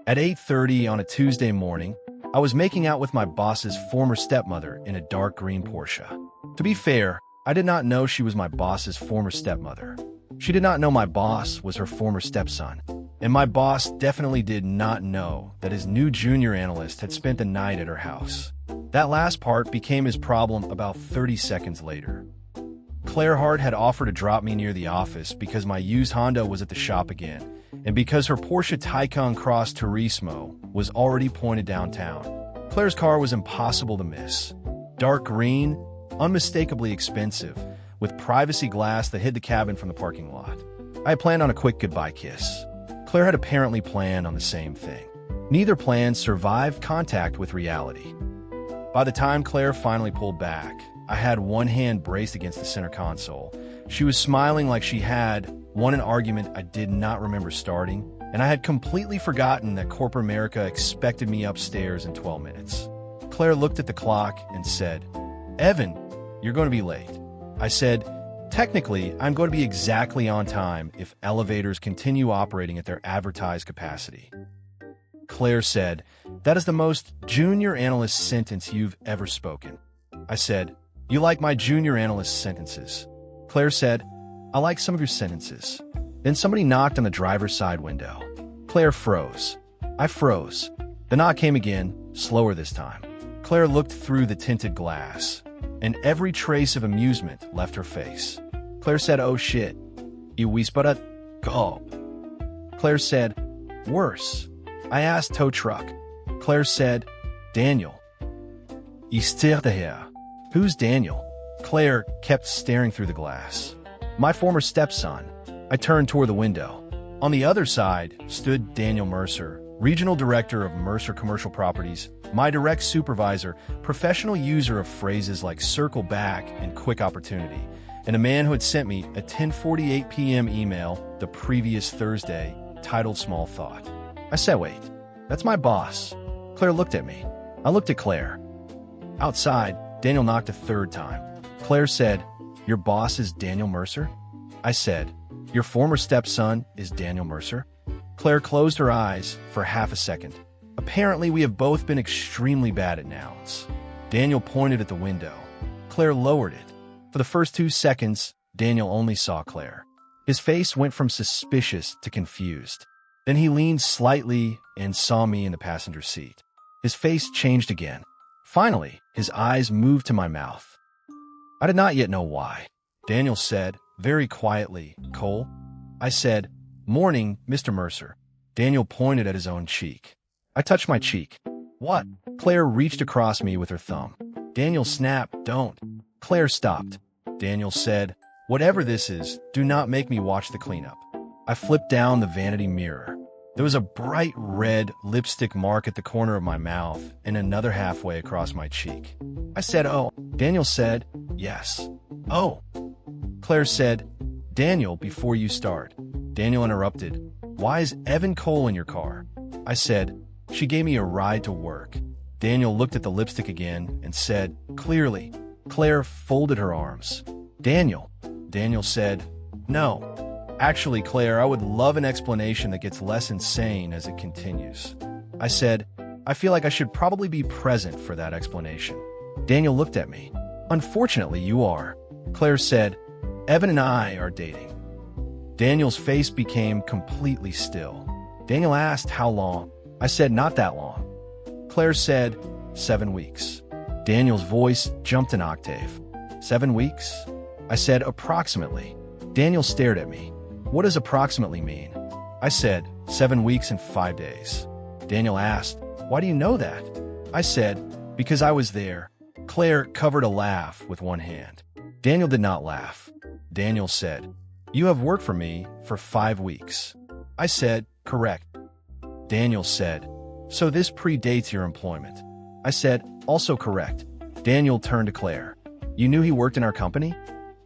At 8:30 on a Tuesday morning, I was making out with my boss's former stepmother in a dark green Porsche. To be fair, I did not know she was my boss's former stepmother. She did not know my boss was her former stepson. And my boss definitely did not know that his new junior analyst had spent the night at her house. That last part became his problem about 30 seconds later. Hart had offered to drop me near the office because my used Honda was at the shop again, and because her Porsche Taycan Cross Turismo was already pointed downtown. Claire's car was impossible to miss. Dark green, unmistakably expensive, with privacy glass that hid the cabin from the parking lot. I had planned on a quick goodbye kiss. Claire had apparently planned on the same thing. Neither plan survived contact with reality. By the time Claire finally pulled back, I had one hand braced against the center console. She was smiling like she had won an argument I did not remember starting, and I had completely forgotten that corporate America expected me upstairs in 12 minutes. Claire looked at the clock and said, "Evan, you're going to be late." I said, "Technically, I'm going to be exactly on time if elevators continue operating at their advertised capacity." Claire said, "That is the most junior analyst sentence you've ever spoken." I said, "You like my junior analyst sentences?" Claire said, "I like some of your sentences." Then somebody knocked on the driver's side window. Claire froze. I froze. The knock came again, slower this time. Claire looked through the tinted glass, and every trace of amusement left her face. Claire said, "Oh shit. You whispered go." Claire said, "Worse." I asked tow truck. Claire said, "Daniel." "Istir de here." "Who's Daniel?" Claire kept staring through the glass. "My former stepson." I turned toward the window. On the other side stood Daniel Mercer, Regional Director of Mercer Commercial Properties, my direct supervisor, professional user of phrases like circle back and quick opportunity, and a man who had sent me a 10:48 p.m. email the previous Thursday titled Small Thought. I said, "Wait, that's my boss." Claire looked at me. I looked at Claire. Outside, Daniel knocked a third time. Claire said, "Your boss is Daniel Mercer?" I said, "Your former stepson is Daniel Mercer?" Claire closed her eyes for half a second. Apparently, we have both been extremely bad at nouns. Daniel pointed at the window. Claire lowered it. For the first 2 seconds, Daniel only saw Claire. His face went from suspicious to confused. Then he leaned slightly and saw me in the passenger seat. His face changed again. Finally, his eyes moved to my mouth. I did not yet know why. Daniel said, very quietly, "Cole?" I said, "Morning, Mr. Mercer." Daniel pointed at his own cheek. I touched my cheek. "What?" Claire reached across me with her thumb. Daniel snapped, "Don't." Claire stopped. Daniel said, "Whatever this is, do not make me watch the cleanup." I flipped down the vanity mirror. There was a bright red lipstick mark at the corner of my mouth and another halfway across my cheek. I said, "Oh." Daniel said, "Yes." "Oh." Claire said, "Daniel, before you start." Daniel interrupted, "Why is Evan Cole in your car?" I said, "She gave me a ride to work." Daniel looked at the lipstick again and said, "Clearly." Claire folded her arms. "Daniel." Daniel said, "No. Actually, Claire, I would love an explanation that gets less insane as it continues." I said, "I feel like I should probably be present for that explanation." Daniel looked at me. "Unfortunately, you are." Claire said, "Evan and I are dating." Daniel's face became completely still. Daniel asked how long. I said, "Not that long." Claire said, 7 weeks. Daniel's voice jumped an octave. 7 weeks? I said, "Approximately." Daniel stared at me. "What does approximately mean?" I said, 7 weeks and 5 days. Daniel asked, "Why do you know that?" I said, "Because I was there." Claire covered a laugh with one hand. Daniel did not laugh. Daniel said, "You have worked for me for 5 weeks." I said, "Correct." Daniel said, "So this predates your employment." I said, "Also correct." Daniel turned to Claire. "You knew he worked in our company?"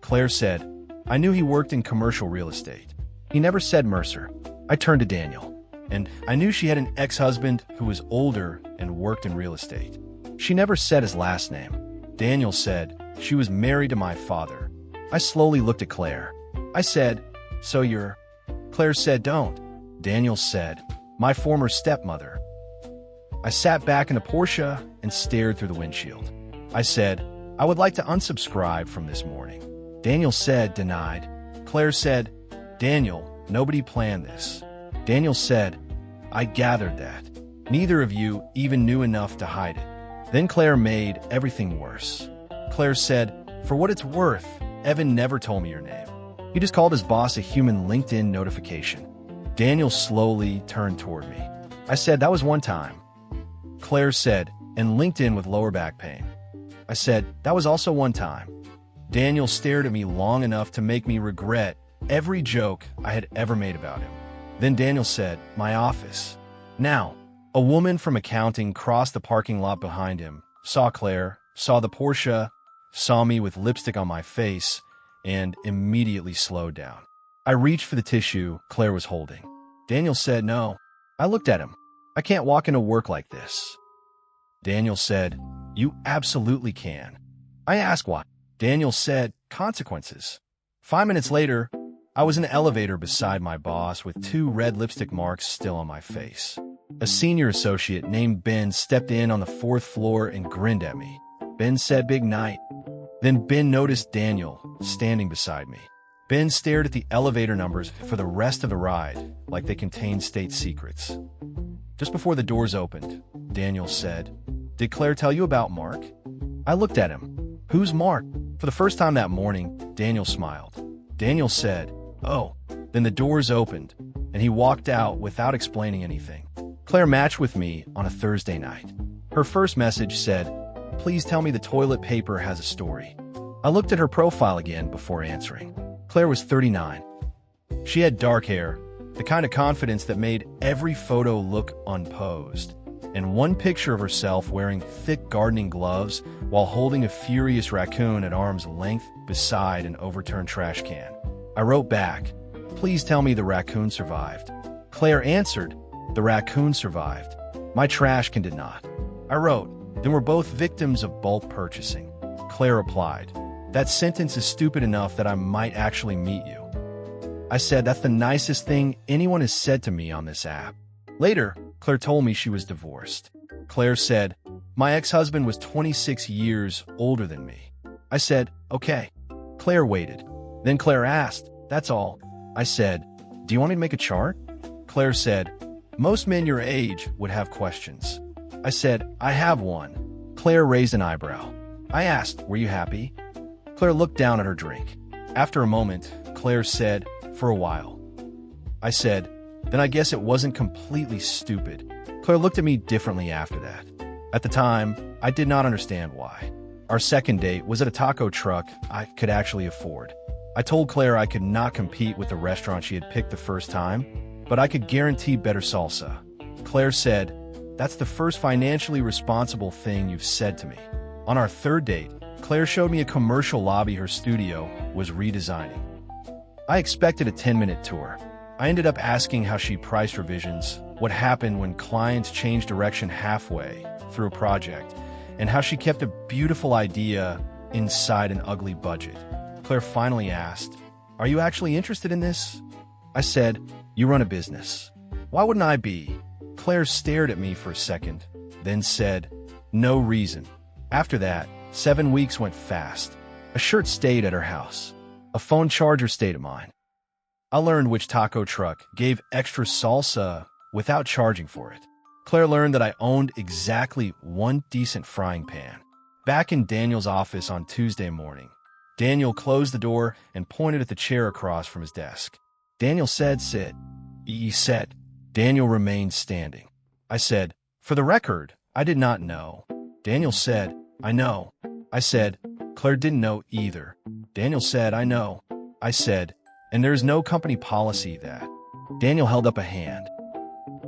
Claire said, "I knew he worked in commercial real estate. He never said Mercer." I turned to Daniel. "And I knew she had an ex-husband who was older and worked in real estate." She never said his last name. Daniel said, "She was married to my father." I slowly looked at Claire. I said, "So you're—" Claire said, "Don't." Daniel said, "My former stepmother." I sat back in the Porsche and stared through the windshield. I said, "I would like to unsubscribe from this morning." Daniel said, "Denied." Claire said, "Daniel, nobody planned this." Daniel said, "I gathered that. Neither of you even knew enough to hide it." Then Claire made everything worse. Claire said, "For what it's worth, Evan never told me your name. He just called his boss a human LinkedIn notification." Daniel slowly turned toward me. I said, "That was one time." Claire said, "And LinkedIn with lower back pain." I said, "That was also one time." Daniel stared at me long enough to make me regret every joke I had ever made about him. Then Daniel said, "My office." Now, a woman from accounting crossed the parking lot behind him, saw Claire, saw the Porsche, saw me with lipstick on my face, and immediately slowed down. I reached for the tissue Claire was holding. Daniel said, "No." I looked at him. "I can't walk into work like this." Daniel said, "You absolutely can." I asked why. Daniel said, "Consequences." 5 minutes later, I was in the elevator beside my boss with 2 red lipstick marks still on my face. A senior associate named Ben stepped in on the 4th floor and grinned at me. Ben said, "Big night." Then Ben noticed Daniel standing beside me. Ben stared at the elevator numbers for the rest of the ride like they contained state secrets. Just before the doors opened, Daniel said, "Did Claire tell you about Mark?" I looked at him. "Who's Mark?" For the first time that morning, Daniel smiled. Daniel said, "Oh." Then the doors opened, and he walked out without explaining anything. Claire matched with me on a Thursday night. Her first message said, "Please tell me the toilet paper has a story." I looked at her profile again before answering. Claire was 39. She had dark hair, the kind of confidence that made every photo look unposed, and one picture of herself wearing thick gardening gloves while holding a furious raccoon at arm's length beside an overturned trash can. I wrote back, "Please tell me the raccoon survived." Claire answered, "The raccoon survived. My trash can did not." I wrote, "Then we're both victims of bulk purchasing." Claire replied, "That sentence is stupid enough that I might actually meet you." I said, "That's the nicest thing anyone has said to me on this app." Later, Claire told me she was divorced. Claire said, "My ex-husband was 26 years older than me." I said, "Okay." Claire waited. Then Claire asked, "That's all?" I said, "Do you want me to make a chart?" Claire said, "Most men your age would have questions." I said, "I have one." Claire raised an eyebrow. I asked, "Were you happy?" Claire looked down at her drink. After a moment, Claire said, "For a while." I said, "Then I guess it wasn't completely stupid." Claire looked at me differently after that. At the time, I did not understand why. Our second date was at a taco truck I could actually afford. I told Claire I could not compete with the restaurant she had picked the first time, but I could guarantee better salsa. Claire said, "That's the first financially responsible thing you've said to me." On our third date, Claire showed me a commercial lobby her studio was redesigning. I expected a 10-minute tour. I ended up asking how she priced revisions, what happened when clients changed direction halfway through a project, and how she kept a beautiful idea inside an ugly budget. Claire finally asked, "Are you actually interested in this?" I said, "You run a business. Why wouldn't I be?" Claire stared at me for a second, then said, "No reason." After that, 7 weeks went fast. A shirt stayed at her house. A phone charger stayed at mine. I learned which taco truck gave extra salsa without charging for it. Claire learned that I owned exactly one decent frying pan. Back in Daniel's office on Tuesday morning, Daniel closed the door and pointed at the chair across from his desk. Daniel said, "Sit." He said. Daniel remained standing. I said, "For the record, I did not know." Daniel said, "I know." I said, "Claire didn't know either." Daniel said, "I know." I said, "And there is no company policy that." Daniel held up a hand.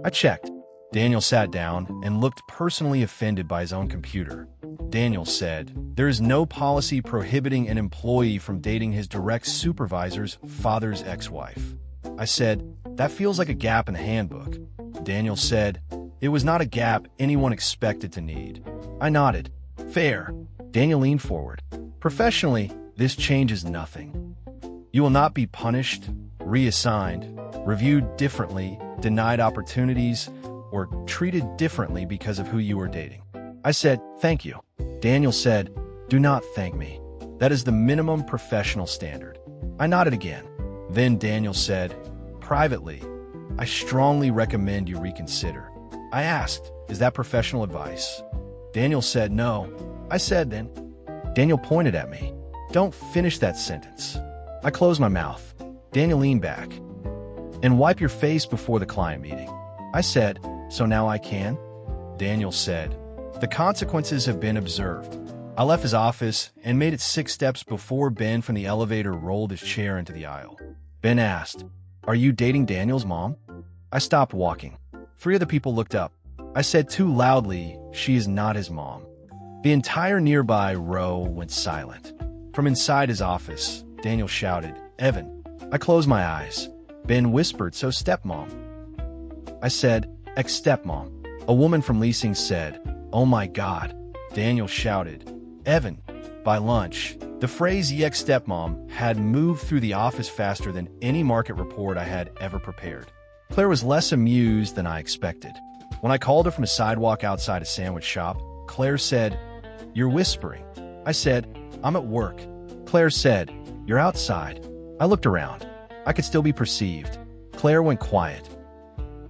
I checked. Daniel sat down and looked personally offended by his own computer. Daniel said, "There is no policy prohibiting an employee from dating his direct supervisor's father's ex-wife." I said, "That feels like a gap in the handbook." Daniel said, "It was not a gap anyone expected to need." I nodded. "Fair." Daniel leaned forward. "Professionally, This changes nothing. You will not be punished, reassigned, reviewed differently, denied opportunities, or treated differently because of who you were dating. I said, thank you. Daniel said, do not thank me. That is the minimum professional standard. I nodded again. Then Daniel said, privately, I strongly recommend you reconsider. I asked, is that professional advice? Daniel said, no. I said then. Daniel pointed at me. Don't finish that sentence. I closed my mouth. Daniel leaned back. And wipe your face before the client meeting. I said, so now I can? Daniel said, the consequences have been observed. I left his office and made it 6 steps before Ben from the elevator rolled his chair into the aisle. Ben asked, are you dating Daniel's mom? I stopped walking. 3 other people looked up. I said too loudly, she is not his mom. The entire nearby row went silent. From inside his office, Daniel shouted, Evan. I closed my eyes. Ben whispered, so stepmom. I said, ex-stepmom. A woman from leasing said, oh my God. Daniel shouted, Evan. By lunch, the phrase ex-stepmom had moved through the office faster than any market report I had ever prepared. Claire was less amused than I expected. When I called her from a sidewalk outside a sandwich shop, Claire said, you're whispering. I said, I'm at work. Claire said, you're outside. I looked around. I could still be perceived. Claire went quiet.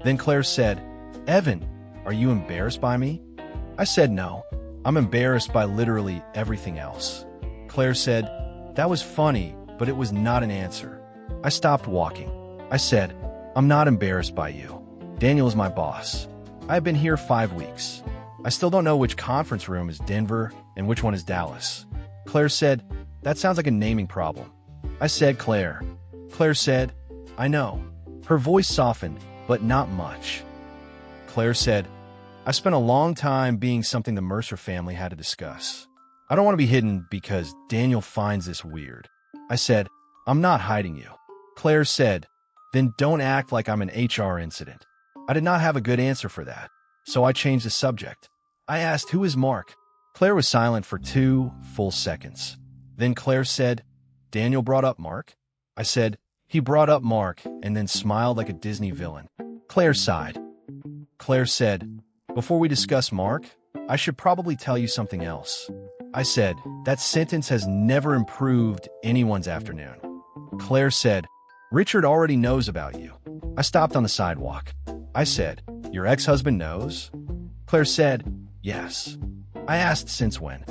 Then Claire said, Evan, are you embarrassed by me? I said no. I'm embarrassed by literally everything else. Claire said, that was funny, but it was not an answer. I stopped walking. I said, I'm not embarrassed by you. Daniel is my boss. I have been here 5 weeks. I still don't know which conference room is Denver and which one is Dallas. Claire said, that sounds like a naming problem. I said, Claire. Claire said, I know. Her voice softened, but not much. Claire said, I spent a long time being something the Mercer family had to discuss. I don't want to be hidden because Daniel finds this weird. I said, I'm not hiding you. Claire said, then don't act like I'm an HR incident. I did not have a good answer for that, so I changed the subject. I asked, who is Mark? Claire was silent for 2 full seconds. Then Claire said, Daniel brought up Mark? I said, he brought up Mark, and then smiled like a Disney villain. Claire sighed. Claire said, before we discuss Mark, I should probably tell you something else. I said, that sentence has never improved anyone's afternoon. Claire said, Richard already knows about you. I stopped on the sidewalk. I said, your ex-husband knows? Claire said, yes. I asked, since when?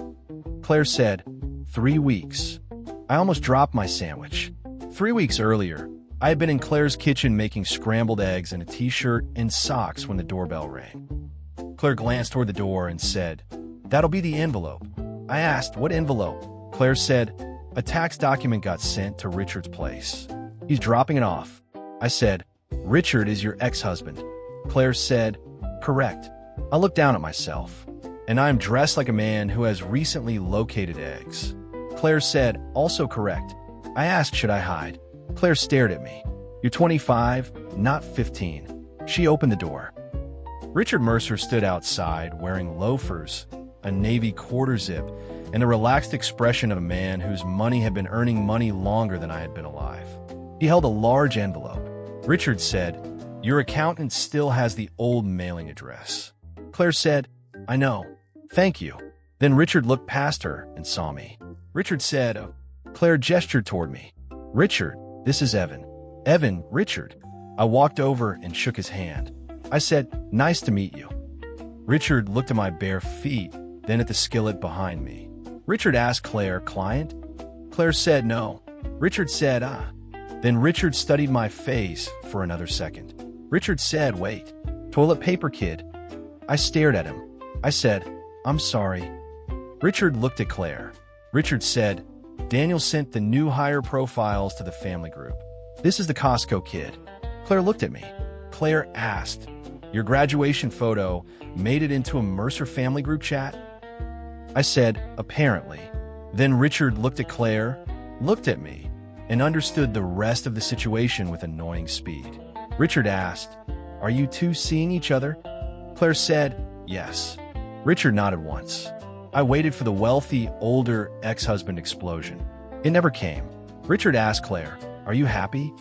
Claire said, 3 weeks. I almost dropped my sandwich. 3 weeks earlier, I had been in Claire's kitchen making scrambled eggs in a t-shirt and socks when the doorbell rang. Claire glanced toward the door and said, that'll be the envelope. I asked, what envelope? Claire said, a tax document got sent to Richard's place. He's dropping it off. I said, Richard is your ex-husband. Claire said, correct. I looked down at myself, and I am dressed like a man who has recently located eggs. Claire said, also correct. I asked, should I hide? Claire stared at me. You're 25, not 15. She opened the door. Richard Mercer stood outside wearing loafers, a navy quarter zip, and the relaxed expression of a man whose money had been earning money longer than I had been alive. He held a large envelope. Richard said, your accountant still has the old mailing address. Claire said, I know. Thank you. Then Richard looked past her and saw me. Richard said, Claire gestured toward me. Richard, this is Evan. Evan, Richard. I walked over and shook his hand. I said, nice to meet you. Richard looked at my bare feet, then at the skillet behind me. Richard asked Claire, client? Claire said no. Richard said, ah. Then Richard studied my face for another second. Richard said, wait. Toilet paper kid. I stared at him. I said, I'm sorry. Richard looked at Claire. Richard said, Daniel sent the new hire profiles to the family group. This is the Costco kid. Claire looked at me. Claire asked, your graduation photo made it into a Mercer family group chat? I said, apparently. Then Richard looked at Claire, looked at me, and understood the rest of the situation with annoying speed. Richard asked, are you two seeing each other? Claire said, yes. Richard nodded once. I waited for the wealthy, older ex-husband explosion. It never came. Richard asked Claire, "Are you happy?"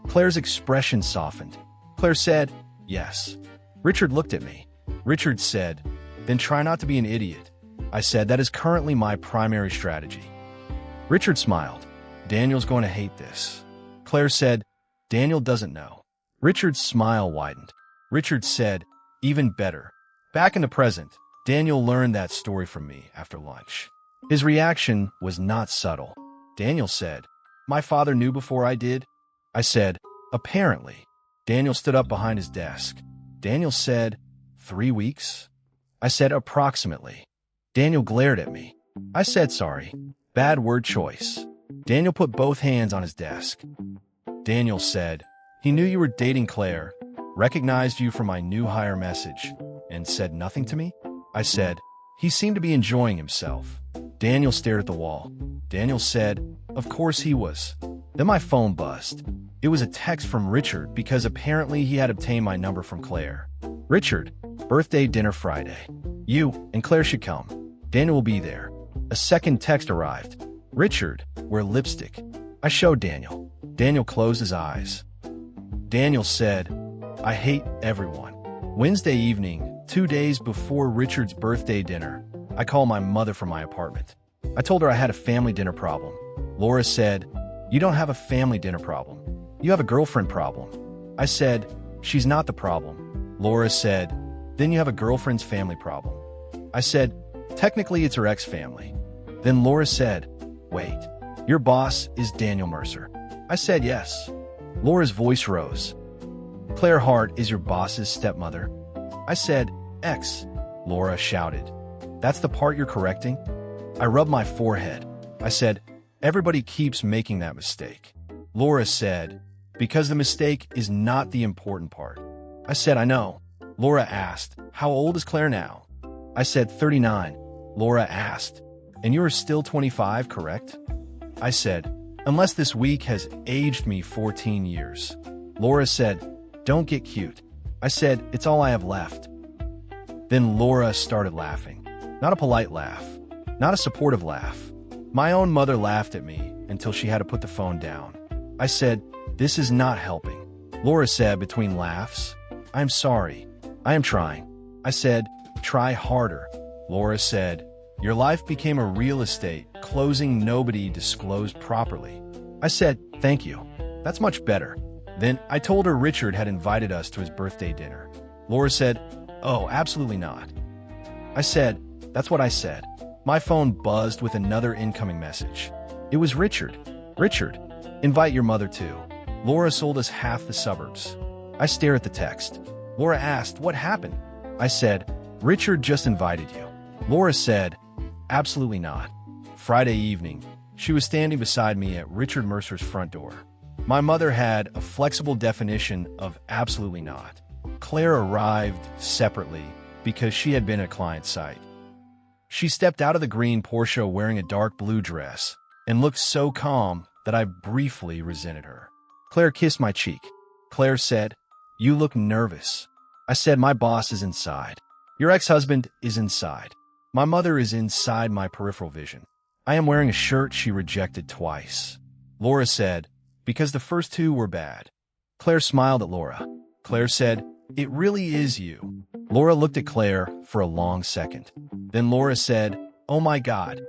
Claire's expression softened. Claire said, "Yes." Richard looked at me. Richard said, "Then try not to be an idiot." I said, "That is currently my primary strategy." Richard smiled. "Daniel's going to hate this." Claire said, "Daniel doesn't know." Richard's smile widened. Richard said, "Even better." Back in the present, Daniel learned that story from me after lunch. His reaction was not subtle. Daniel said, "My father knew before I did?" I said, "Apparently." Daniel stood up behind his desk. Daniel said, 3 weeks? I said, "Approximately." Daniel glared at me. I said, "Sorry. Bad word choice." Daniel put both hands on his desk. Daniel said, "He knew you were dating Claire, recognized you from my new hire message, and said nothing to me?" I said, "He seemed to be enjoying himself." Daniel stared at the wall. Daniel said, "Of course he was." Then my phone buzzed. It was a text from Richard because apparently he had obtained my number from Claire. "Richard, birthday dinner Friday. You and Claire should come. Daniel will be there." A second text arrived. "Richard, wear lipstick." I showed Daniel. Daniel closed his eyes. Daniel said, "I hate everyone." Wednesday evening, 2 days before Richard's birthday dinner, I called my mother from my apartment. I told her I had a family dinner problem. Laura said, "You don't have a family dinner problem. You have a girlfriend problem." I said, "She's not the problem." Laura said, "Then you have a girlfriend's family problem." I said, "Technically it's her ex-family." Then Laura said, "Wait, your boss is Daniel Mercer?" I said, "Yes." Laura's voice rose. "Claire Hart is your boss's stepmother?" I said, "Ex." Laura shouted, "That's the part you're correcting?" I rubbed my forehead. I said, "Everybody keeps making that mistake." Laura said, "Because the mistake is not the important part." I said, "I know." Laura asked, "How old is Claire now?" I said, 39. Laura asked, "And you are still 25, correct?" I said, "Unless this week has aged me 14 years. Laura said, "Don't get cute." I said, "It's all I have left." Then Laura started laughing. Not a polite laugh. Not a supportive laugh. My own mother laughed at me until she had to put the phone down. I said, "This is not helping." Laura said between laughs, "I'm sorry. I am trying." I said, "Try harder." Laura said, "Your life became a real estate closing nobody disclosed properly." I said, "Thank you. That's much better." Then I told her Richard had invited us to his birthday dinner. Laura said, "Oh, absolutely not." I said, "That's what I said." My phone buzzed with another incoming message. It was Richard. "Richard, invite your mother too. Laura sold us half the suburbs." I stared at the text. Laura asked, "What happened?" I said, "Richard just invited you." Laura said, "Absolutely not." Friday evening, she was standing beside me at Richard Mercer's front door. My mother had a flexible definition of absolutely not. Claire arrived separately because she had been at client site. She stepped out of the green Porsche wearing a dark blue dress and looked so calm that I briefly resented her. Claire kissed my cheek. Claire said, "You look nervous." I said, "My boss is inside. Your ex-husband is inside. My mother is inside my peripheral vision. I am wearing a shirt she rejected twice." Laura said, "Because the first two were bad." Claire smiled at Laura. Claire said, "It really is you." Laura looked at Claire for a long second. Then Laura said, "Oh my God."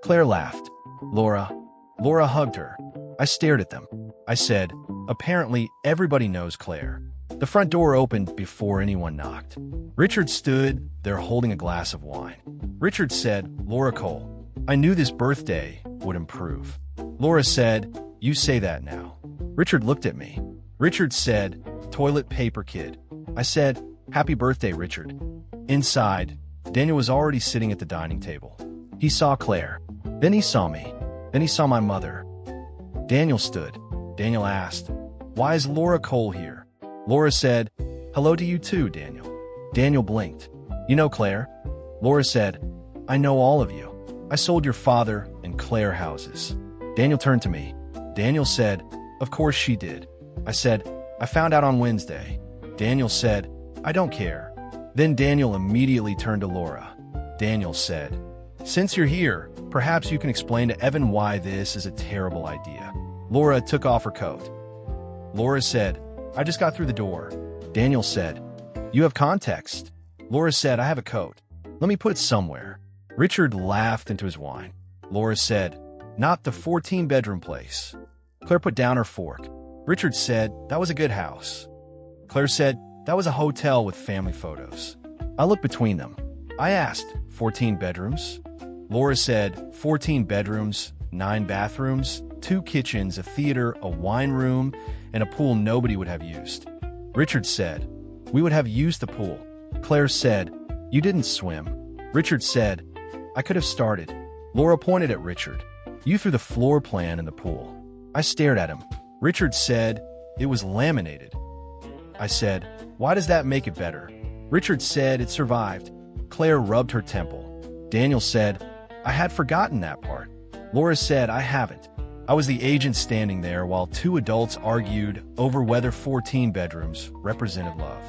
Claire laughed. Laura hugged her. I stared at them. I said, "Apparently everybody knows Claire." The front door opened before anyone knocked. Richard stood there holding a glass of wine. Richard said, "Laura Cole, I knew this birthday would improve." Laura said, "You say that now." Richard looked at me. Richard said, "Toilet paper kid." I said, "Happy birthday, Richard." Inside, Daniel was already sitting at the dining table. He saw Claire. Then he saw me. Then he saw my mother. Daniel stood. Daniel asked, "Why is Laura Cole here?" Laura said, "Hello to you too, Daniel." Daniel blinked. "You know Claire?" Laura said, "I know all of you. I sold your father and Claire houses." Daniel turned to me. Daniel said, "Of course she did." I said, "I found out on Wednesday." Daniel said, "I don't care." Then Daniel immediately turned to Laura. Daniel said, Since you're here, perhaps you can explain to Evan why this is a terrible idea. Laura took off her coat. Laura said, I just got through the door. Daniel said, you have context. Laura said, I have a coat. Let me put it somewhere. Richard laughed into his wine. Laura said, not the 14-bedroom place. Claire put down her fork. Richard said, that was a good house. Claire said, that was a hotel with family photos. I looked between them. I asked, 14 bedrooms? Laura said, 14 bedrooms, 9 bathrooms, 2 kitchens, a theater, a wine room, and a pool nobody would have used. Richard said, we would have used the pool. Claire said, you didn't swim. Richard said, I could have started. Laura pointed at Richard. You threw the floor plan in the pool. I stared at him. Richard said, it was laminated. I said, why does that make it better? Richard said it survived. Claire rubbed her temple. Daniel said, I had forgotten that part. Laura said, I haven't. I was the agent standing there while 2 adults argued over whether 14 bedrooms represented love.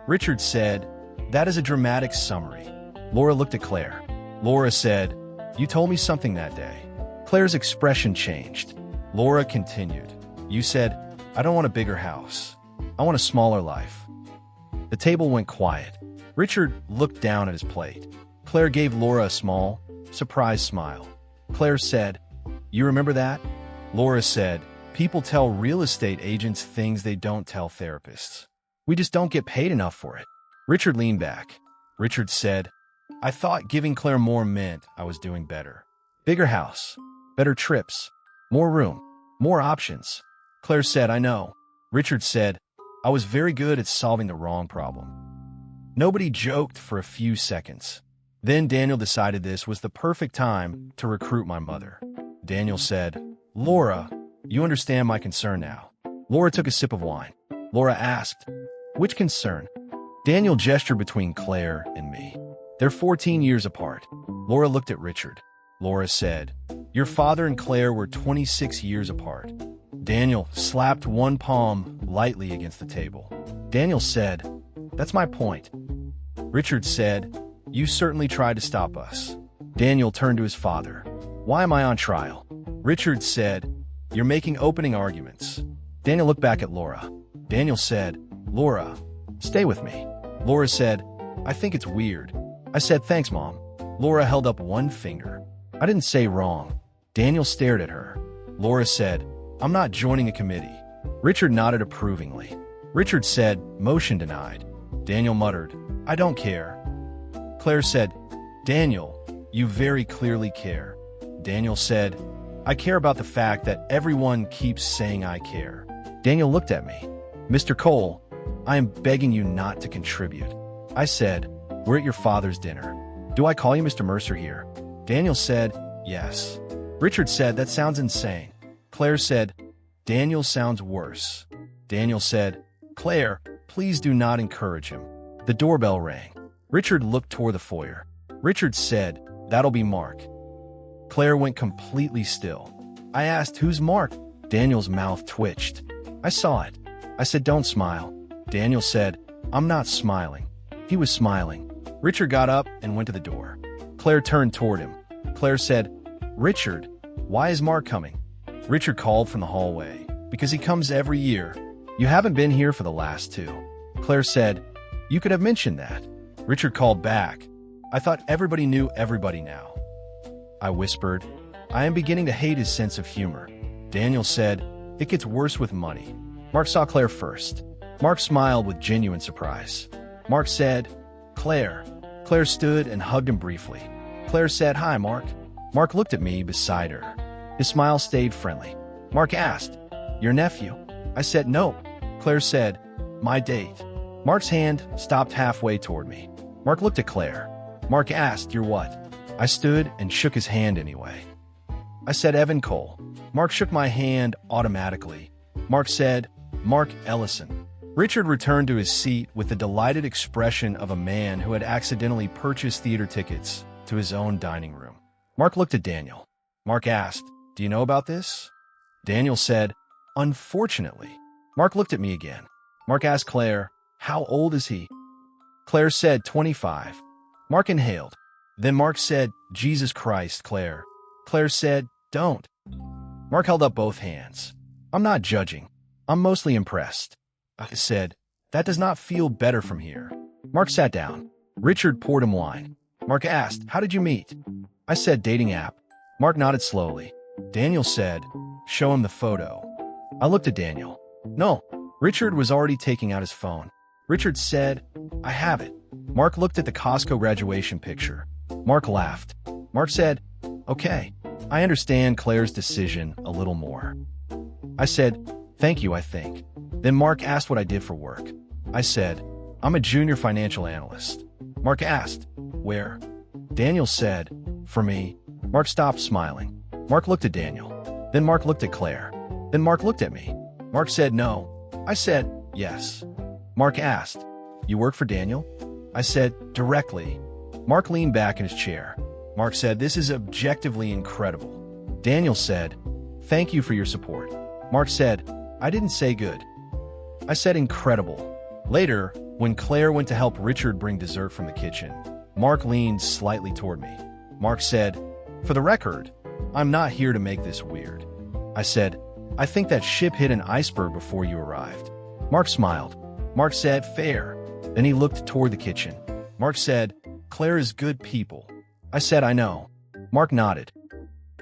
Richard said, that is a dramatic summary. Laura looked at Claire. Laura said, you told me something that day. Claire's expression changed. Laura continued, you said, I don't want a bigger house. I want a smaller life. The table went quiet. Richard looked down at his plate. Claire gave Laura a small, surprised smile. Claire said, you remember that? Laura said, people tell real estate agents things they don't tell therapists. We just don't get paid enough for it. Richard leaned back. Richard said, I thought giving Claire more meant I was doing better. Bigger house, better trips, more room, more options. Claire said, I know. Richard said, I was very good at solving the wrong problem. Nobody joked for a few seconds. Then Daniel decided this was the perfect time to recruit my mother. Daniel said, Laura, you understand my concern now. Laura took a sip of wine. Laura asked, which concern? Daniel gestured between Claire and me. They're 14 years apart. Laura looked at Richard. Laura said, your father and Claire were 26 years apart. Daniel slapped one palm lightly against the table. Daniel said, that's my point. Richard said, you certainly tried to stop us. Daniel turned to his father. Why am I on trial? Richard said, you're making opening arguments. Daniel looked back at Laura. Daniel said, Laura, stay with me. Laura said, I think it's weird. I said, thanks, Mom. Laura held up one finger. I didn't say wrong. Daniel stared at her. Laura said, I'm not joining a committee. Richard nodded approvingly. Richard said, motion denied. Daniel muttered, I don't care. Claire said, Daniel, you very clearly care. Daniel said, I care about the fact that everyone keeps saying I care. Daniel looked at me. Mr. Cole, I am begging you not to contribute. I said, we're at your father's dinner. Do I call you Mr. Mercer here? Daniel said, yes. Richard said, that sounds insane. Claire said, Daniel sounds worse. Daniel said, Claire, please do not encourage him. The doorbell rang. Richard looked toward the foyer. Richard said, that'll be Mark. Claire went completely still. I asked, who's Mark? Daniel's mouth twitched. I saw it. I said, don't smile. Daniel said, I'm not smiling. He was smiling. Richard got up and went to the door. Claire turned toward him. Claire said, Richard, why is Mark coming? Richard called from the hallway. Because he comes every year. You haven't been here for the last 2. Claire said, you could have mentioned that. Richard called back. I thought everybody knew everybody now. I whispered, I am beginning to hate his sense of humor. Daniel said, it gets worse with money. Mark saw Claire first. Mark smiled with genuine surprise. Mark said, Claire. Claire stood and hugged him briefly. Claire said, hi, Mark. Mark looked at me beside her. His smile stayed friendly. Mark asked, your nephew? I said, no. Claire said, my date. Mark's hand stopped halfway toward me. Mark looked at Claire. Mark asked, you're what? I stood and shook his hand anyway. I said, Evan Cole. Mark shook my hand automatically. Mark said, Mark Ellison. Richard returned to his seat with the delighted expression of a man who had accidentally purchased theater tickets to his own dining room. Mark looked at Daniel. Mark asked, do you know about this? Daniel said, unfortunately. Mark looked at me again. Mark asked Claire, how old is he? Claire said, 25. Mark inhaled. Then Mark said, Jesus Christ, Claire. Claire said, don't. Mark held up both hands. I'm not judging. I'm mostly impressed. I said, that does not feel better from here. Mark sat down. Richard poured him wine. Mark asked, how did you meet? I said, dating app. Mark nodded slowly. Daniel said, show him the photo. I looked at Daniel. No. Richard was already taking out his phone. Richard said, I have it. Mark looked at the Costco graduation picture. Mark laughed. Mark said, okay, I understand Claire's decision a little more. I said, thank you, I think. Then Mark asked what I did for work. I said, I'm a junior financial analyst. Mark asked, where? Daniel said, for me. Mark stopped smiling. Mark looked at Daniel. Then Mark looked at Claire. Then Mark looked at me. Mark said, no. I said, yes. Mark asked, you work for Daniel? I said, directly. Mark leaned back in his chair. Mark said, this is objectively incredible. Daniel said, thank you for your support. Mark said, I didn't say good. I said incredible. Later, when Claire went to help Richard bring dessert from the kitchen, Mark leaned slightly toward me. Mark said, for the record, I'm not here to make this weird. I said, I think that ship hit an iceberg before you arrived. Mark smiled. Mark said, fair. Then he looked toward the kitchen. Mark said, Claire is good people. I said, I know. Mark nodded.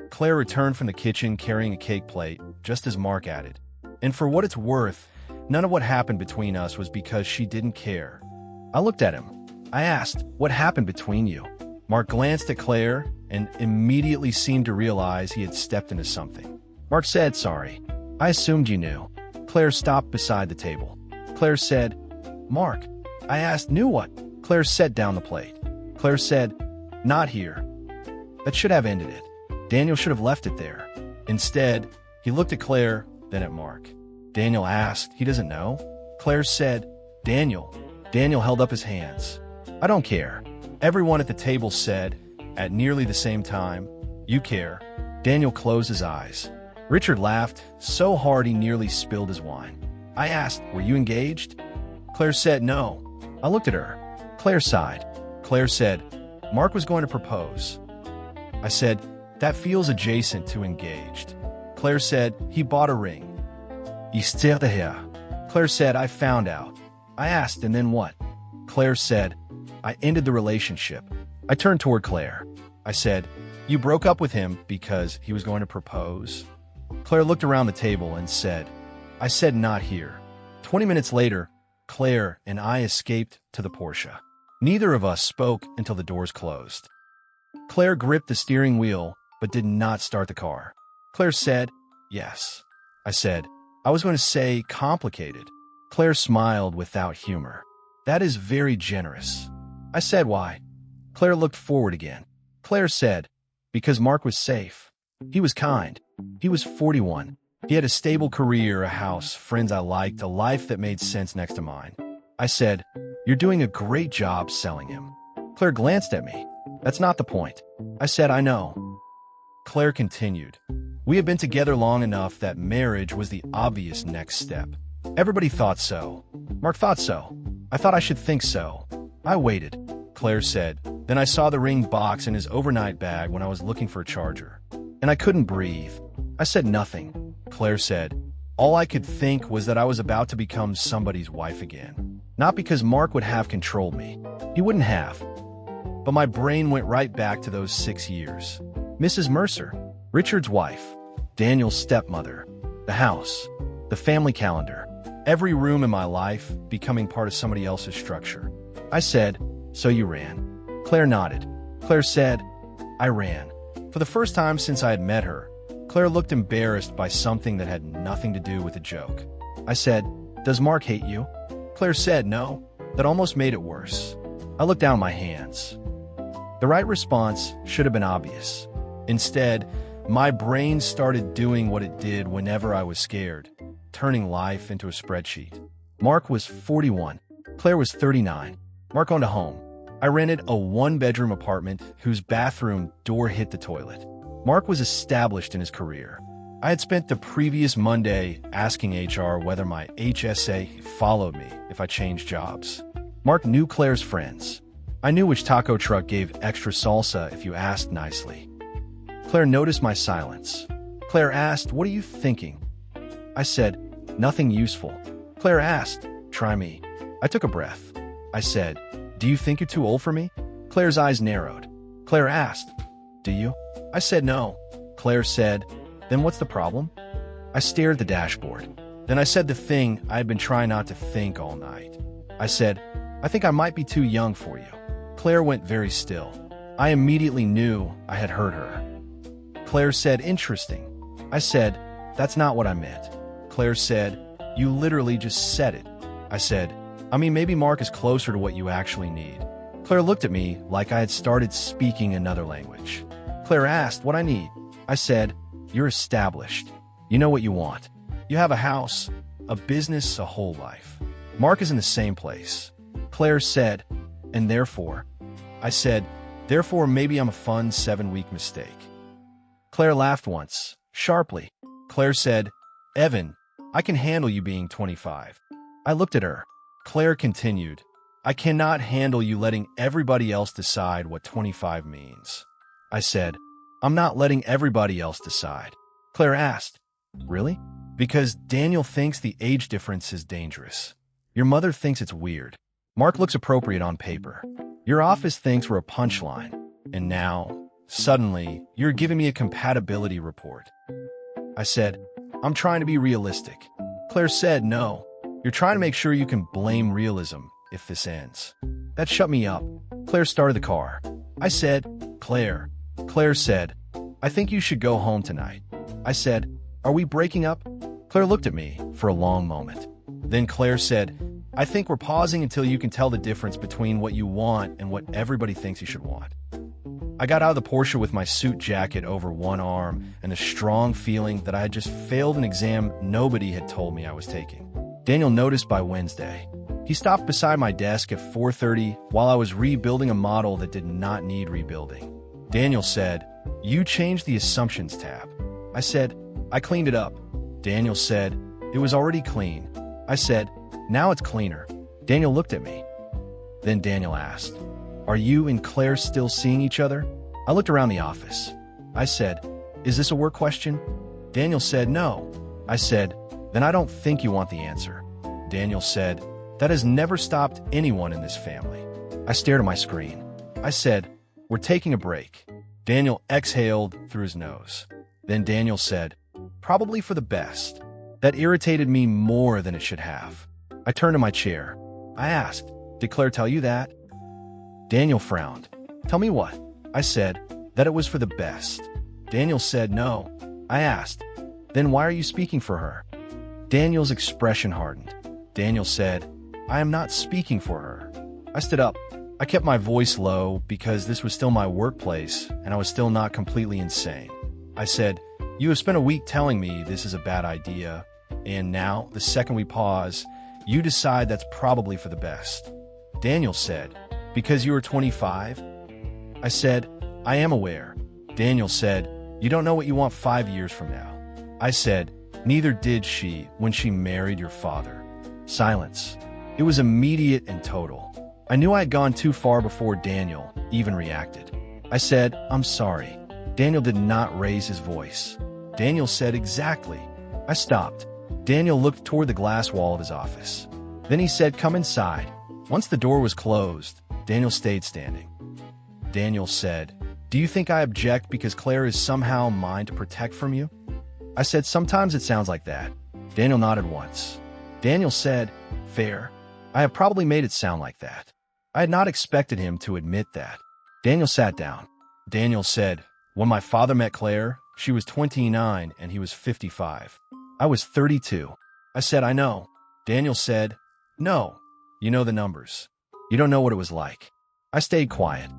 Claire returned from the kitchen carrying a cake plate, just as Mark added. And for what it's worth, none of what happened between us was because she didn't care. I looked at him. I asked, what happened between you? Mark glanced at Claire and immediately seemed to realize he had stepped into something. Mark said, sorry. I assumed you knew. Claire stopped beside the table. Claire said, Mark. I asked, knew what? Claire set down the plate. Claire said, not here. That should have ended it. Daniel should have left it there. Instead, he looked at Claire, then at Mark. Daniel asked, he doesn't know? Claire said, Daniel. Daniel held up his hands. I don't care. Everyone at the table said, at nearly the same time, you care. Daniel closed his eyes. Richard laughed so hard he nearly spilled his wine. I asked, were you engaged? Claire said, no. I looked at her. Claire sighed. Claire said, Mark was going to propose. I said, that feels adjacent to engaged. Claire said, he bought a ring. Claire said, I found out. I asked, and then what? Claire said, I ended the relationship. I turned toward Claire. I said, you broke up with him because he was going to propose? Claire looked around the table and said, I said not here. 20 minutes later, Claire and I escaped to the Porsche. Neither of us spoke until the doors closed. Claire gripped the steering wheel but did not start the car. Claire said, yes. I said, I was going to say complicated. Claire smiled without humor. That is very generous. I said, why? Claire looked forward again. Claire said, because Mark was safe. He was kind. He was 41. He had a stable career, a house, friends I liked, a life that made sense next to mine. I said, you're doing a great job selling him. Claire glanced at me. That's not the point. I said, I know. Claire continued. We had been together long enough that marriage was the obvious next step. Everybody thought so. Mark thought so. I thought I should think so. I waited. Claire said. Then I saw the ring box in his overnight bag when I was looking for a charger. And I couldn't breathe. I said nothing. Claire said, all I could think was that I was about to become somebody's wife again. Not because Mark would have controlled me. He wouldn't have. But my brain went right back to those 6 years. Mrs. Mercer, Richard's wife, Daniel's stepmother, the house, the family calendar, every room in my life becoming part of somebody else's structure. I said, so you ran? Claire nodded. Claire said, I ran. For the first time since I had met her, Claire looked embarrassed by something that had nothing to do with a joke. I said, does Mark hate you? Claire said, no. That almost made it worse. I looked down my hands. The right response should have been obvious. Instead, my brain started doing what it did whenever I was scared, turning life into a spreadsheet. Mark was 41. Claire was 39. Mark owned a home. I rented a one-bedroom apartment whose bathroom door hit the toilet. Mark was established in his career. I had spent the previous Monday asking HR whether my HSA followed me if I changed jobs. Mark knew Claire's friends. I knew which taco truck gave extra salsa if you asked nicely. Claire noticed my silence. Claire asked, "What are you thinking?" I said, "Nothing useful." Claire asked, "Try me." I took a breath. I said, "Do you think you're too old for me?" Claire's eyes narrowed. Claire asked, "Do you?" I said, "No." Claire said, "Then what's the problem?" I stared at the dashboard. Then I said the thing I had been trying not to think all night. I said, "I think I might be too young for you." Claire went very still. I immediately knew I had hurt her. Claire said, "Interesting." I said, "That's not what I meant." Claire said, "You literally just said it." I said, "I mean, maybe Mark is closer to what you actually need." Claire looked at me like I had started speaking another language. Claire asked what I need. I said, "You're established. You know what you want. You have a house, a business, a whole life. Mark is in the same place." Claire said, "And therefore?" I said, "Therefore, maybe I'm a fun 7-week mistake." Claire laughed once, sharply. Claire said, "Evan, I can handle you being 25. I looked at her. Claire continued, "I cannot handle you letting everybody else decide what 25 means." I said, "I'm not letting everybody else decide." Claire asked, "Really?" "Because Daniel thinks the age difference is dangerous. Your mother thinks it's weird. Mark looks appropriate on paper. Your office thinks we're a punchline. And now, suddenly, you're giving me a compatibility report." I said, "I'm trying to be realistic." Claire said, "No, you're trying to make sure you can blame realism if this ends." That shut me up. Claire started the car. I said, "Claire." Claire said, "I think you should go home tonight." I said, "Are we breaking up?" Claire looked at me for a long moment. Then Claire said, "I think we're pausing until you can tell the difference between what you want and what everybody thinks you should want." I got out of the Porsche with my suit jacket over one arm and a strong feeling that I had just failed an exam nobody had told me I was taking. Daniel noticed by Wednesday. He stopped beside my desk at 4:30 while I was rebuilding a model that did not need rebuilding. Daniel said, "You changed the assumptions tab." I said, "I cleaned it up." Daniel said, "It was already clean." I said, "Now it's cleaner." Daniel looked at me. Then Daniel asked, "Are you and Claire still seeing each other?" I looked around the office. I said, "Is this a work question?" Daniel said, "No." I said, "Then I don't think you want the answer." Daniel said, "That has never stopped anyone in this family." I stared at my screen. I said, "We're taking a break." Daniel exhaled through his nose. Then Daniel said, "Probably for the best." That irritated me more than it should have. I turned to my chair. I asked, "Did Claire tell you that?" Daniel frowned. "Tell me what?" I said, "That it was for the best." Daniel said, "No." I asked, "Then why are you speaking for her?" Daniel's expression hardened. Daniel said, "I am not speaking for her." I stood up. I kept my voice low because this was still my workplace and I was still not completely insane. I said, "You have spent a week telling me this is a bad idea, and now, the second we pause, you decide that's probably for the best." Daniel said, "Because you are 25? I said, "I am aware." Daniel said, "You don't know what you want 5 years from now." I said, "Neither did she when she married your father." Silence. It was immediate and total. I knew I had gone too far before Daniel even reacted. I said, "I'm sorry." Daniel did not raise his voice. Daniel said, "Exactly." I stopped. Daniel looked toward the glass wall of his office. Then he said, "Come inside." Once the door was closed, Daniel stayed standing. Daniel said, "Do you think I object because Claire is somehow mine to protect from you?" I said, "Sometimes it sounds like that." Daniel nodded once. Daniel said, "Fair. I have probably made it sound like that." I had not expected him to admit that. Daniel sat down. Daniel said, "When my father met Claire, she was 29 and he was 55. I was 32. I said, "I know." Daniel said, "No, you know the numbers. You don't know what it was like." I stayed quiet.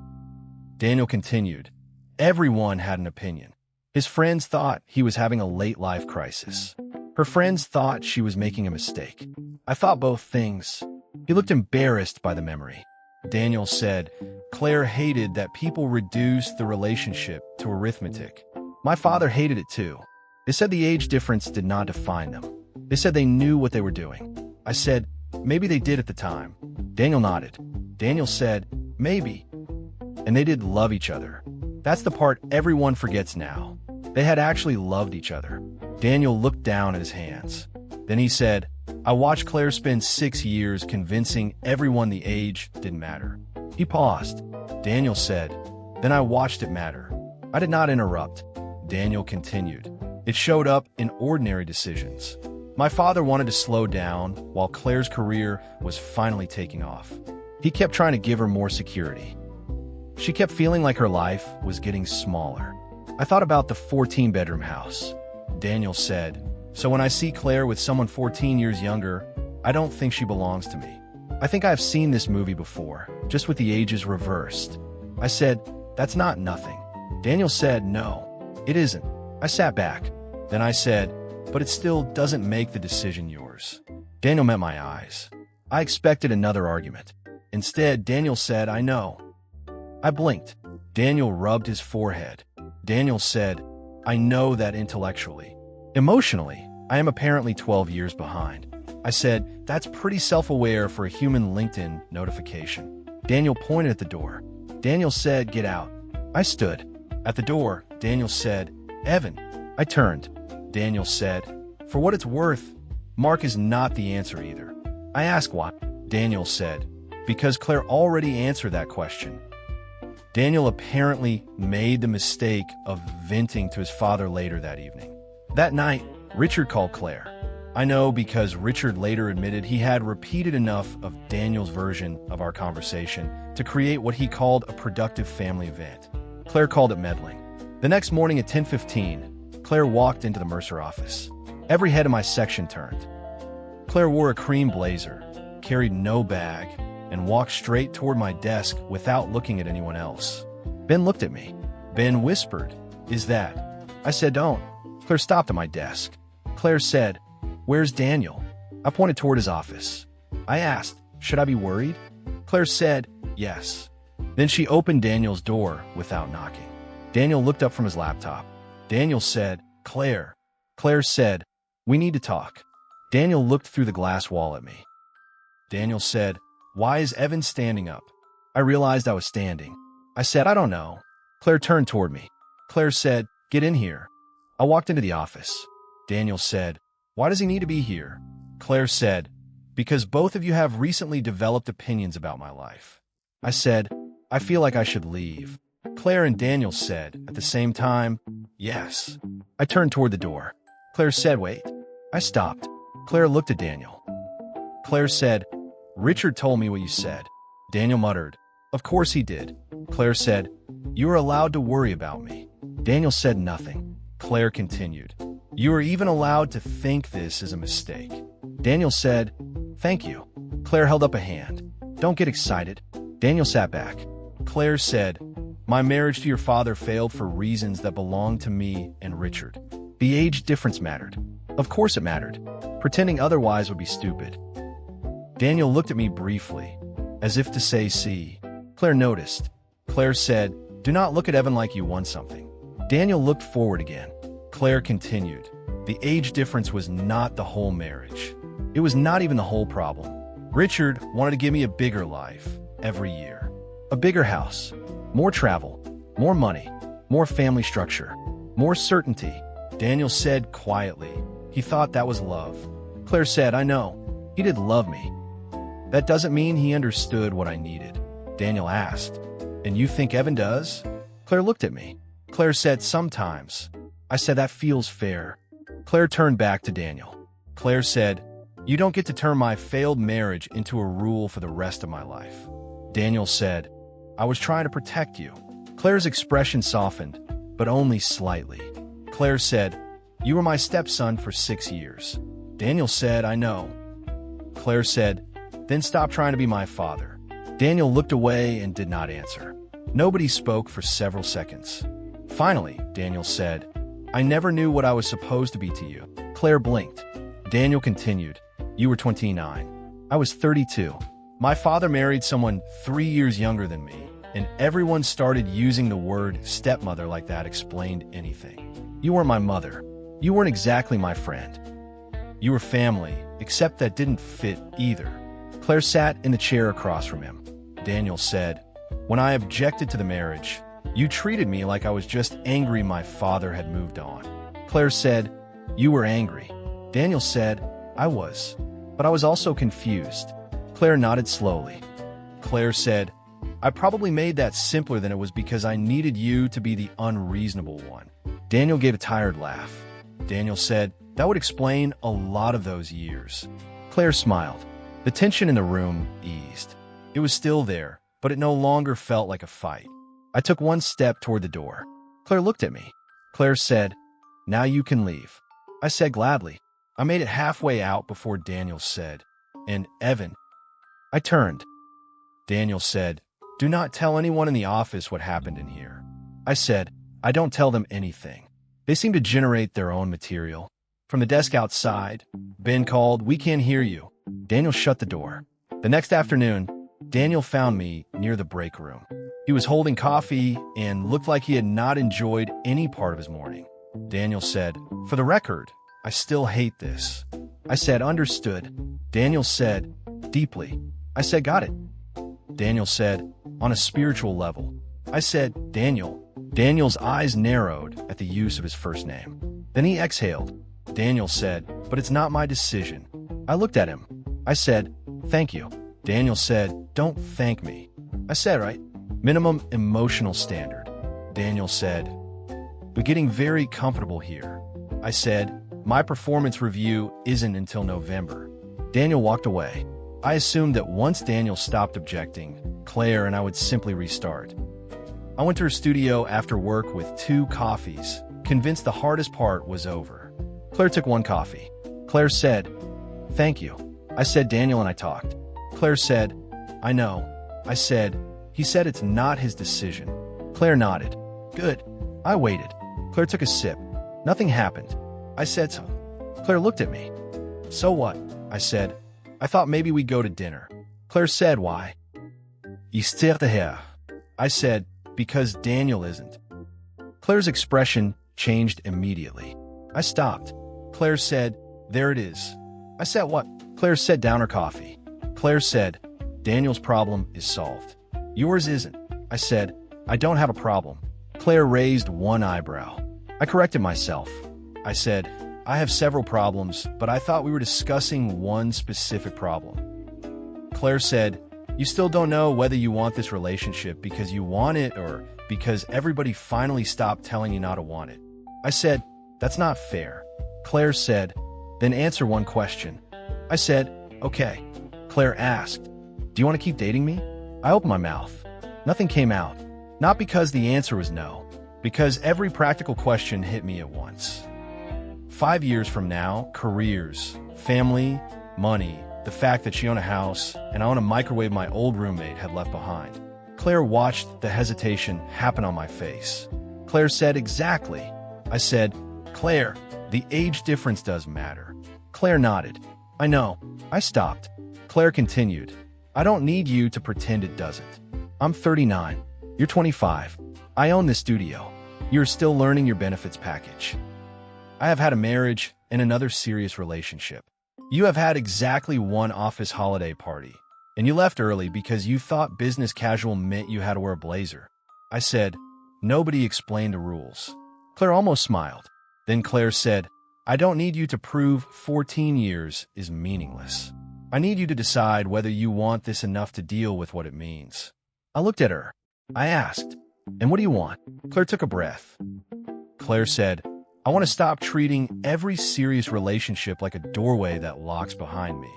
Daniel continued, "Everyone had an opinion. His friends thought he was having a late-life crisis. Her friends thought she was making a mistake. I thought both things." He looked embarrassed by the memory. Daniel said, "Claire hated that people reduced the relationship to arithmetic. My father hated it too. They said the age difference did not define them. They said they knew what they were doing." I said, "Maybe they did at the time." Daniel nodded. Daniel said, Maybe. And they did love each other. That's the part everyone forgets now. They had actually loved each other. Daniel looked down at his hands. Then he said, I watched Claire spend 6 years convincing everyone the age didn't matter. He paused. Daniel said, then I watched it matter. I did not interrupt. Daniel continued. It showed up in ordinary decisions. My father wanted to slow down while Claire's career was finally taking off. He kept trying to give her more security. She kept feeling like her life was getting smaller. I thought about the 14-bedroom house. Daniel said, so when I see Claire with someone 14 years younger, I don't think she belongs to me. I think I've seen this movie before, just with the ages reversed. I said, that's not nothing. Daniel said, no, it isn't. I sat back. Then I said, but it still doesn't make the decision yours. Daniel met my eyes. I expected another argument. Instead, Daniel said, I know. I blinked. Daniel rubbed his forehead. Daniel said, I know that intellectually. Emotionally, I am apparently 12 years behind. I said, that's pretty self-aware for a human LinkedIn notification. Daniel pointed at the door. Daniel said, get out. I stood. At the door, Daniel said, Evan. I turned. Daniel said, for what it's worth, Mark is not the answer either. I asked why. Daniel said, because Claire already answered that question. Daniel apparently made the mistake of venting to his father later that evening. That night, Richard called Claire. I know because Richard later admitted he had repeated enough of Daniel's version of our conversation to create what he called a productive family event. Claire called it meddling. The next morning at 10:15, Claire walked into the Mercer office. Every head in my section turned. Claire wore a cream blazer, carried no bag, and walked straight toward my desk without looking at anyone else. Ben looked at me. Ben whispered, is that? I said, don't. Claire stopped at my desk. Claire said, where's Daniel? I pointed toward his office. I asked, should I be worried? Claire said, yes. Then she opened Daniel's door without knocking. Daniel looked up from his laptop. Daniel said, Claire. Claire said, we need to talk. Daniel looked through the glass wall at me. Daniel said, why is Evan standing up? I realized I was standing. I said, I don't know. Claire turned toward me. Claire said, get in here. I walked into the office. Daniel said, why does he need to be here? Claire said, because both of you have recently developed opinions about my life. I said, I feel like I should leave. Claire and Daniel said, at the same time, yes. I turned toward the door. Claire said, wait. I stopped. Claire looked at Daniel. Claire said, Richard told me what you said. Daniel muttered, of course he did. Claire said, you are allowed to worry about me. Daniel said nothing. Claire continued, you are even allowed to think this is a mistake. Daniel said, thank you. Claire held up a hand. Don't get excited. Daniel sat back. Claire said, my marriage to your father failed for reasons that belonged to me and Richard. The age difference mattered. Of course it mattered. Pretending otherwise would be stupid. Daniel looked at me briefly, as if to say, see. Claire noticed. Claire said, do not look at Evan like you won something. Daniel looked forward again. Claire continued, the age difference was not the whole marriage. It was not even the whole problem. Richard wanted to give me a bigger life every year. A bigger house, more travel, more money, more family structure, more certainty. Daniel said quietly, he thought that was love. Claire said, I know, he did love me. That doesn't mean he understood what I needed. Daniel asked, and you think Evan does? Claire looked at me. Claire said, sometimes. I said, that feels fair. Claire turned back to Daniel. Claire said, you don't get to turn my failed marriage into a rule for the rest of my life. Daniel said, I was trying to protect you. Claire's expression softened, but only slightly. Claire said, you were my stepson for 6 years. Daniel said, I know. Claire said, then stop trying to be my father. Daniel looked away and did not answer. Nobody spoke for several seconds. Finally, Daniel said, I never knew what I was supposed to be to you. Claire blinked. Daniel continued, you were 29. I was 32. My father married someone 3 years younger than me, and everyone started using the word stepmother like that explained anything. You weren't my mother. You weren't exactly my friend. You were family, except that didn't fit either. Claire sat in the chair across from him. Daniel said, When I objected to the marriage, you treated me like I was just angry my father had moved on. Claire said, you were angry. Daniel said, I was. But I was also confused. Claire nodded slowly. Claire said, I probably made that simpler than it was because I needed you to be the unreasonable one. Daniel gave a tired laugh. Daniel said, that would explain a lot of those years. Claire smiled. The tension in the room eased. It was still there, but it no longer felt like a fight. I took one step toward the door. Claire looked at me. Claire said, now you can leave. I said gladly. I made it halfway out before Daniel said, and Evan. I turned. Daniel said, do not tell anyone in the office what happened in here. I said, I don't tell them anything. They seem to generate their own material. From the desk outside, Ben called, we can't hear you. Daniel shut the door. The next afternoon, Daniel found me near the break room. He was holding coffee and looked like he had not enjoyed any part of his morning. Daniel said, for the record, I still hate this. I said, understood. Daniel said, deeply. I said, got it. Daniel said, on a spiritual level. I said, Daniel. Daniel's eyes narrowed at the use of his first name. Then he exhaled. Daniel said, but it's not my decision. I looked at him. I said, thank you. Daniel said, don't thank me. I said, right? Minimum emotional standard. Daniel said, we're getting very comfortable here. I said, my performance review isn't until November. Daniel walked away. I assumed that once Daniel stopped objecting, Claire and I would simply restart. I went to her studio after work with 2 coffees, convinced the hardest part was over. Claire took 1 coffee. Claire said, thank you. I said, Daniel and I talked. Claire said, I know. I said, he said it's not his decision. Claire nodded. Good. I waited. Claire took a sip. Nothing happened. I said so. Claire looked at me. So what? I said, I thought maybe we'd go to dinner. Claire said, why? I said, because Daniel isn't. Claire's expression changed immediately. I stopped. Claire said, there it is. I said, what? Claire set down her coffee. Claire said, Daniel's problem is solved. Yours isn't. I said, I don't have a problem. Claire raised 1 eyebrow. I corrected myself. I said, I have several problems, but I thought we were discussing one specific problem. Claire said, you still don't know whether you want this relationship because you want it or because everybody finally stopped telling you not to want it. I said, that's not fair. Claire said, then answer one question. I said, okay. Claire asked, do you want to keep dating me? I opened my mouth. Nothing came out. Not because the answer was no, because every practical question hit me at once. 5 years from now, careers, family, money, the fact that she owned a house and I own a microwave my old roommate had left behind. Claire watched the hesitation happen on my face. Claire said, exactly. I said, Claire, the age difference does matter. Claire nodded. I know. I stopped. Claire continued. I don't need you to pretend it doesn't. I'm 39. You're 25. I own this studio. You're still learning your benefits package. I have had a marriage and another serious relationship. You have had exactly 1 office holiday party, and you left early because you thought business casual meant you had to wear a blazer. I said, nobody explained the rules. Claire almost smiled. Then Claire said, I don't need you to prove 14 years is meaningless. I need you to decide whether you want this enough to deal with what it means. I looked at her. I asked, and what do you want? Claire took a breath. Claire said, I want to stop treating every serious relationship like a doorway that locks behind me.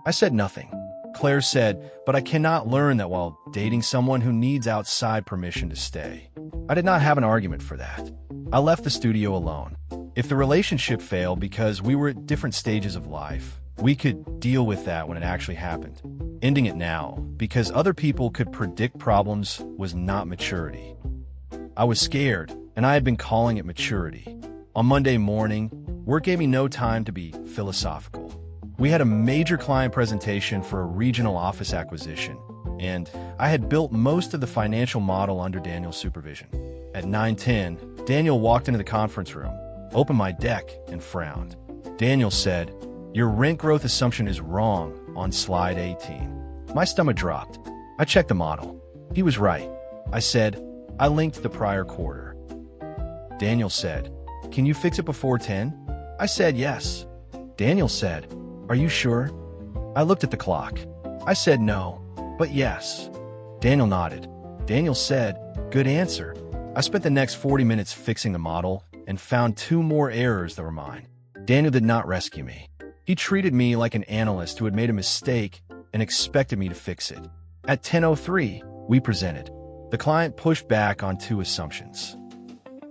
I said nothing. Claire said, but I cannot learn that while dating someone who needs outside permission to stay. I did not have an argument for that. I left the studio alone. If the relationship failed because we were at different stages of life, we could deal with that when it actually happened. Ending it now, because other people could predict problems, was not maturity. I was scared, and I had been calling it maturity. On Monday morning, work gave me no time to be philosophical. We had a major client presentation for a regional office acquisition, and I had built most of the financial model under Daniel's supervision. At 9:10, Daniel walked into the conference room, opened my deck, and frowned. Daniel said, your rent growth assumption is wrong on slide 18. My stomach dropped. I checked the model. He was right. I said, I linked the prior quarter. Daniel said, can you fix it before 10? I said yes. Daniel said, are you sure? I looked at the clock. I said no, but yes. Daniel nodded. Daniel said, good answer. I spent the next 40 minutes fixing the model and found 2 more errors that were mine. Daniel did not rescue me. He treated me like an analyst who had made a mistake and expected me to fix it. At 10:03, we presented. The client pushed back on 2 assumptions.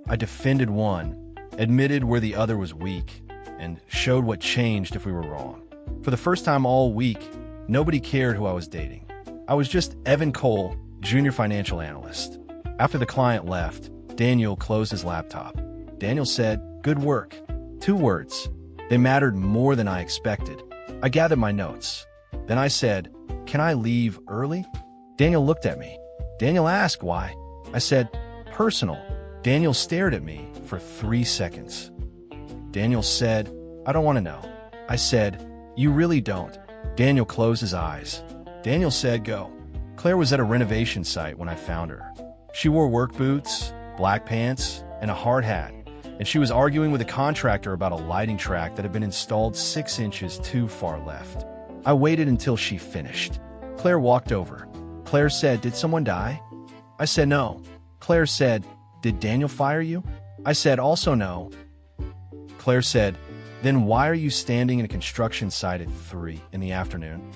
I defended one, admitted where the other was weak, and showed what changed if we were wrong. For the first time all week, nobody cared who I was dating. I was just Evan Cole, junior financial analyst. After the client left, Daniel closed his laptop. Daniel said, good work. 2 words. They mattered more than I expected. I gathered my notes. Then I said, can I leave early? Daniel looked at me. Daniel asked why. I said, personal. Daniel stared at me for 3 seconds. Daniel said, I don't want to know. I said, you really don't. Daniel closed his eyes. Daniel said, go. Claire was at a renovation site when I found her. She wore work boots, black pants, and a hard hat, and she was arguing with a contractor about a lighting track that had been installed 6 inches too far left. I waited until she finished. Claire walked over. Claire said, did someone die? I said no. Claire said, did Daniel fire you? I said also no. Claire said, then why are you standing in a construction site at 3 in the afternoon?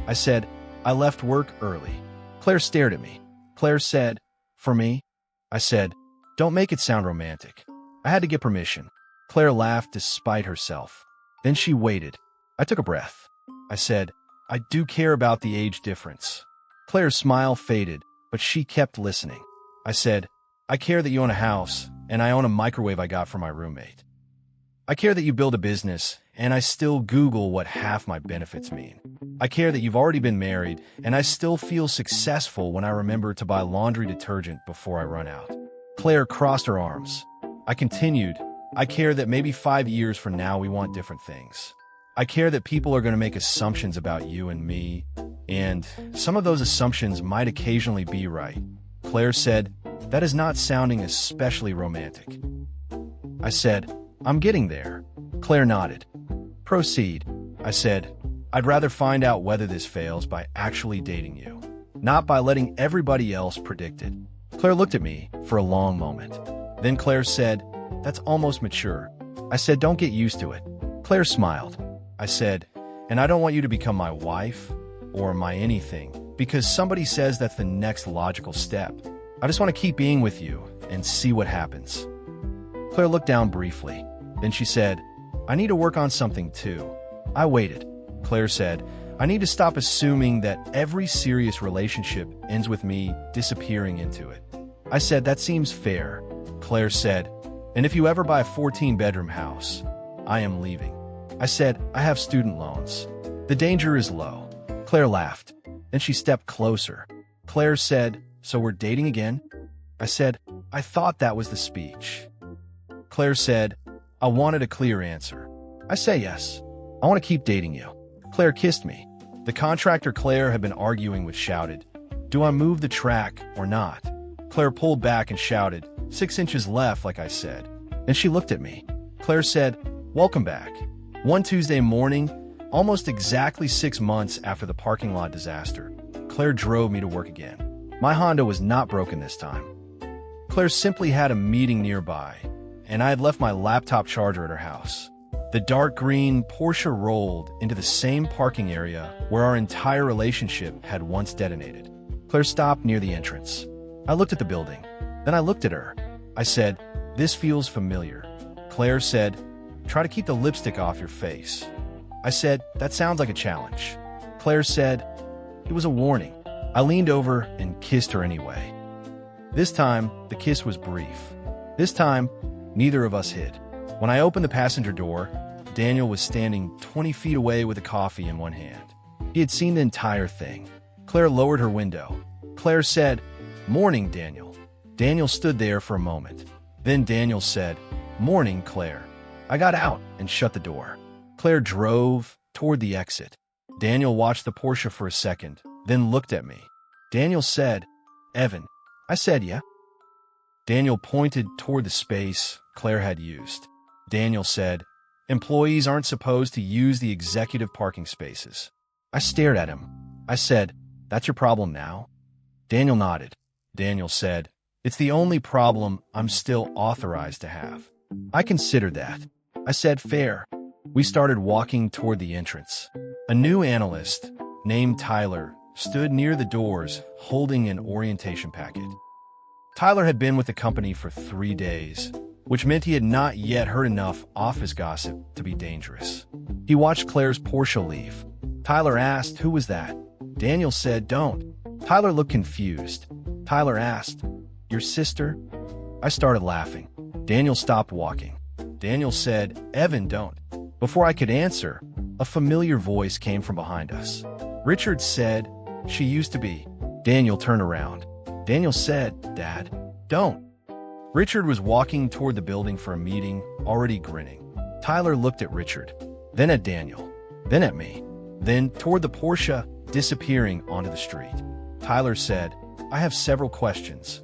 I said, I left work early. Claire stared at me. Claire said, for me? I said, don't make it sound romantic. I had to get permission. Claire laughed despite herself. Then she waited. I took a breath. I said, I do care about the age difference. Claire's smile faded, but she kept listening. I said, I care that you own a house, and I own a microwave I got from my roommate. I care that you build a business, and I still Google what half my benefits mean. I care that you've already been married, and I still feel successful when I remember to buy laundry detergent before I run out. Claire crossed her arms. I continued, I care that maybe 5 years from now we want different things. I care that people are going to make assumptions about you and me, and some of those assumptions might occasionally be right. Claire said, that is not sounding especially romantic. I said, I'm getting there. Claire nodded. Proceed. I said, I'd rather find out whether this fails by actually dating you, not by letting everybody else predict it. Claire looked at me for a long moment. Then Claire said, that's almost mature. I said, don't get used to it. Claire smiled. I said, and I don't want you to become my wife or my anything because somebody says that's the next logical step. I just want to keep being with you and see what happens. Claire looked down briefly. Then she said, I need to work on something too. I waited. Claire said, I need to stop assuming that every serious relationship ends with me disappearing into it. I said, that seems fair. Claire said, and if you ever buy a 14-bedroom house, I am leaving. I said, I have student loans. The danger is low. Claire laughed. Then she stepped closer. Claire said, so we're dating again? I said, I thought that was the speech. Claire said, I wanted a clear answer. I say yes. I want to keep dating you. Claire kissed me. The contractor Claire had been arguing with shouted, do I move the track or not? Claire pulled back and shouted, 6 inches left, like I said. Then she looked at me. Claire said, welcome back. One Tuesday morning, almost exactly 6 months after the parking lot disaster, Claire drove me to work again. My Honda was not broken this time. Claire simply had a meeting nearby, and I had left my laptop charger at her house. The dark green Porsche rolled into the same parking area where our entire relationship had once detonated. Claire stopped near the entrance. I looked at the building. Then I looked at her. I said, this feels familiar. Claire said, try to keep the lipstick off your face. I said, that sounds like a challenge. Claire said, it was a warning. I leaned over and kissed her anyway. This time, the kiss was brief. This time, neither of us hid. When I opened the passenger door, Daniel was standing 20 feet away with a coffee in one hand. He had seen the entire thing. Claire lowered her window. Claire said, morning, Daniel. Daniel stood there for a moment. Then Daniel said, morning, Claire. I got out and shut the door. Claire drove toward the exit. Daniel watched the Porsche for a second, then looked at me. Daniel said, Evan, I said, yeah. Daniel pointed toward the space Claire had used. Daniel said, employees aren't supposed to use the executive parking spaces. I stared at him. I said, that's your problem now? Daniel nodded. Daniel said, it's the only problem I'm still authorized to have. I considered that. I said, fair. We started walking toward the entrance. A new analyst, named Tyler, stood near the doors holding an orientation packet. Tyler had been with the company for 3 days, which meant he had not yet heard enough office gossip to be dangerous. He watched Claire's Porsche leave. Tyler asked, who was that? Daniel said, don't. Tyler looked confused. Tyler asked, your sister? I started laughing. Daniel stopped walking. Daniel said, Evan, don't. Before I could answer, a familiar voice came from behind us. Richard said, she used to be. Daniel turned around. Daniel said, Dad, don't. Richard was walking toward the building for a meeting, already grinning. Tyler looked at Richard, then at Daniel, then at me, then toward the Porsche disappearing onto the street. Tyler said, I have several questions.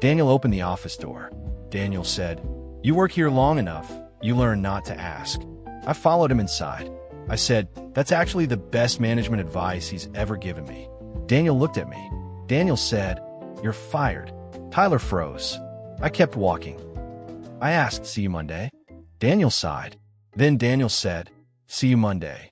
Daniel opened the office door. Daniel said, you work here long enough, you learn not to ask. I followed him inside. I said, that's actually the best management advice he's ever given me. Daniel looked at me. Daniel said, you're fired. Tyler froze. I kept walking. I asked, see you Monday? Daniel sighed. Then Daniel said, see you Monday.